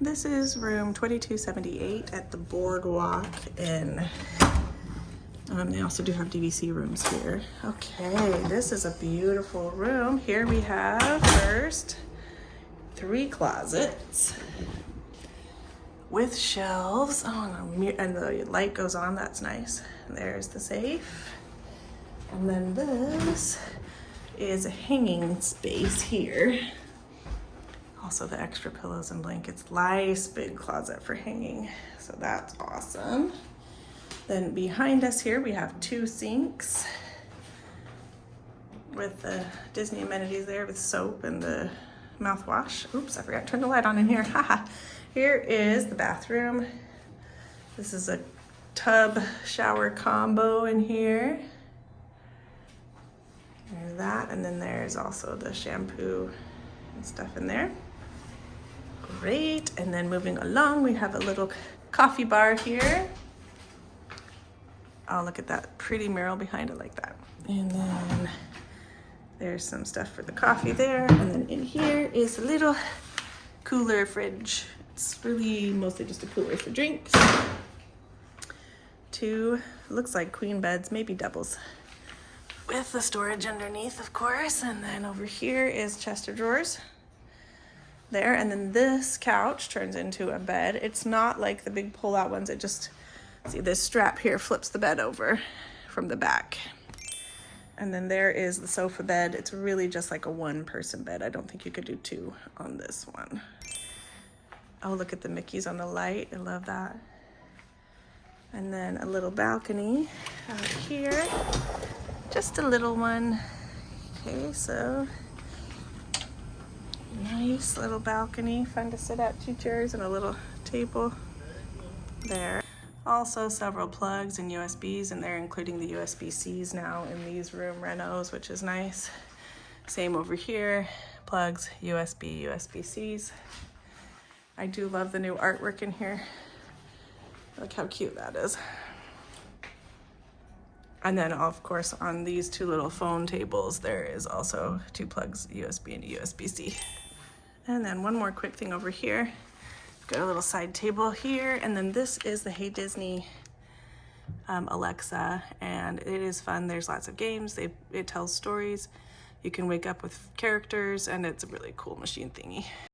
This is room 2278 at the BoardWalk in, they also do have DVC rooms here. Okay, this is a beautiful room. Here we have first 3 closets with shelves. Oh, and the light goes on, that's nice. There's the safe. And then this is a hanging space here. Also the extra pillows and blankets. Nice big closet for hanging. So that's awesome. Then behind us here we have 2 sinks with the Disney amenities there with soap and the mouthwash. Oops, I forgot to turn the light on in here. Haha. Here is the bathroom. This is a tub shower combo in here. There's that, and then there's also the shampoo and stuff in there. Great, and then moving along, we have a little coffee bar here. Oh, look at that pretty mural behind it like that. And then there's some stuff for the coffee there. And then in here is a little cooler fridge. It's really mostly just a cooler for drinks. 2, looks like queen beds, maybe doubles, with the storage underneath, of course. And then over here is chest of drawers there. And then this couch turns into a bed. It's not like the big pull-out ones. It just, see, this strap here flips the bed over from the back. And then there is the sofa bed. It's really just like a 1-person bed. I don't think you could do 2 on this one. Oh, look at the Mickeys on the light. I love that. And then a little balcony out here. Just a little one. Okay, so nice little balcony. Fun to sit at, 2 chairs and a little table there. Also several plugs and USBs, and they're including the USB-Cs now in these room renos, which is nice. Same over here, plugs, USB, USB-Cs. I do love the new artwork in here. Look how cute that is. And then of course on these 2 little phone tables, there is also 2 plugs, USB and USB-C. And then one more quick thing over here. Got a little side table here, and then this is the Hey Disney Alexa, and it is fun. There's lots of games. It tells stories. You can wake up with characters, and it's a really cool machine thingy.